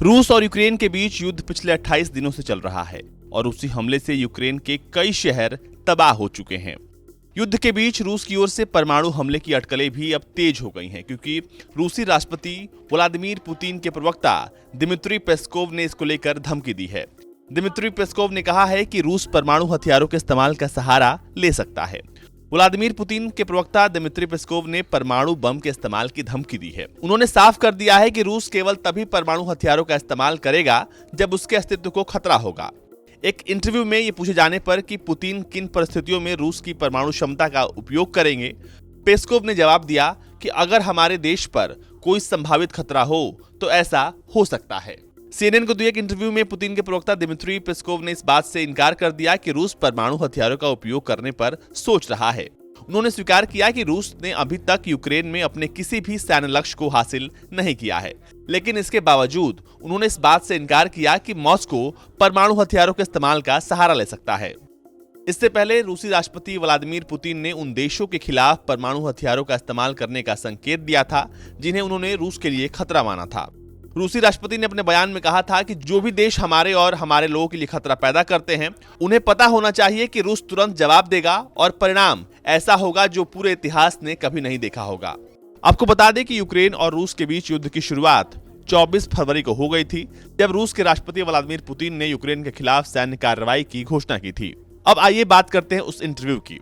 रूस और यूक्रेन के बीच युद्ध पिछले 28 दिनों से चल रहा है और रूसी हमले से यूक्रेन के कई शहर तबाह हो चुके हैं। युद्ध के बीच रूस की ओर से परमाणु हमले की अटकलें भी अब तेज हो गई हैं, क्योंकि रूसी राष्ट्रपति व्लादिमीर पुतिन के प्रवक्ता दिमित्री पेस्कोव ने इसको लेकर धमकी दी है। दिमित्री पेस्कोव ने कहा है कि रूस परमाणु हथियारों के इस्तेमाल का सहारा ले सकता है। व्लादिमीर पुतिन के प्रवक्ता दिमित्री पेस्कोव ने परमाणु बम के इस्तेमाल की धमकी दी है। उन्होंने साफ कर दिया है कि रूस केवल तभी परमाणु हथियारों का इस्तेमाल करेगा जब उसके अस्तित्व को खतरा होगा। एक इंटरव्यू में ये पूछे जाने पर कि पुतिन किन परिस्थितियों में रूस की परमाणु क्षमता का उपयोग करेंगे, पेस्कोव ने जवाब दिया कि अगर हमारे देश पर कोई संभावित खतरा हो तो ऐसा हो सकता है। सीएनएन को दिए एक इंटरव्यू में पुतिन के प्रवक्ता दिमित्री पेस्कोव ने इस बात से इनकार कर दिया कि रूस परमाणु हथियारों का उपयोग करने पर सोच रहा है। उन्होंने स्वीकार किया कि रूस ने अभी तक यूक्रेन में अपने किसी भी सैन्य लक्ष्य को हासिल नहीं किया है, लेकिन इसके बावजूद उन्होंने इस बात से इनकार किया कि मॉस्को परमाणु हथियारों के इस्तेमाल का सहारा ले सकता है। इससे पहले रूसी राष्ट्रपति व्लादिमीर पुतिन ने उन देशों के खिलाफ परमाणु हथियारों का इस्तेमाल करने का संकेत दिया था जिन्हें उन्होंने रूस के लिए खतरा माना था। रूसी राष्ट्रपति ने अपने बयान में कहा था कि जो भी देश हमारे और हमारे लोगों के लिए खतरा पैदा करते हैं, उन्हें पता होना चाहिए कि रूस तुरंत जवाब देगा और परिणाम ऐसा होगा जो पूरे इतिहास ने कभी नहीं देखा होगा। आपको बता दें कि यूक्रेन और रूस के बीच युद्ध की शुरुआत 24 फरवरी को हो गई थी, जब रूस के राष्ट्रपति व्लादिमीर पुतिन ने यूक्रेन के खिलाफ सैन्य कार्रवाई की घोषणा की थी। अब आइए बात करते हैं उस इंटरव्यू की।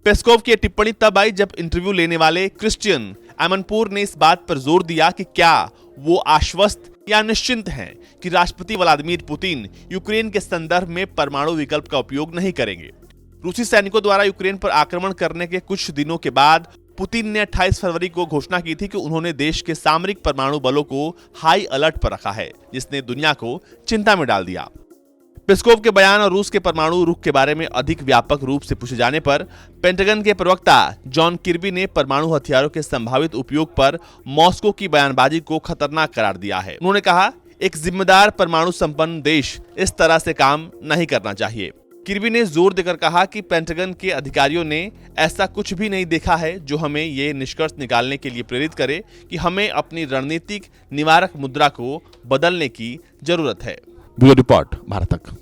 पेस्कोव की टिप्पणी तब आई जब इंटरव्यू लेने वाले क्रिश्चियन एमनपुर ने इस बात पर जोर दिया कि क्या वो आश्वस्त या निश्चिंत हैं कि राष्ट्रपति व्लादिमीर पुतिन यूक्रेन के संदर्भ में परमाणु विकल्प का उपयोग नहीं करेंगे। रूसी सैनिकों द्वारा यूक्रेन पर आक्रमण करने के कुछ दिनों के बाद पुतिन ने 28 फरवरी को घोषणा की थी कि उन्होंने देश के सामरिक परमाणु बलों को हाई अलर्ट पर रखा है, जिसने दुनिया को चिंता में डाल दिया। पेस्कोव के बयान और रूस के परमाणु रुख के बारे में अधिक व्यापक रूप से पूछे जाने पर पेंटागन के प्रवक्ता जॉन किर्बी ने परमाणु हथियारों के संभावित उपयोग पर मॉस्को की बयानबाजी को खतरनाक करार दिया है। उन्होंने कहा, एक जिम्मेदार परमाणु संपन्न देश इस तरह से काम नहीं करना चाहिए। किर्बी ने जोर देकर कहा कि पेंटागन के अधिकारियों ने ऐसा कुछ भी नहीं देखा है जो हमें ये निष्कर्ष निकालने के लिए प्रेरित करे कि हमें अपनी रणनीतिक निवारक मुद्रा को बदलने की जरूरत है। ब्यूरो रिपोर्ट भारत तक।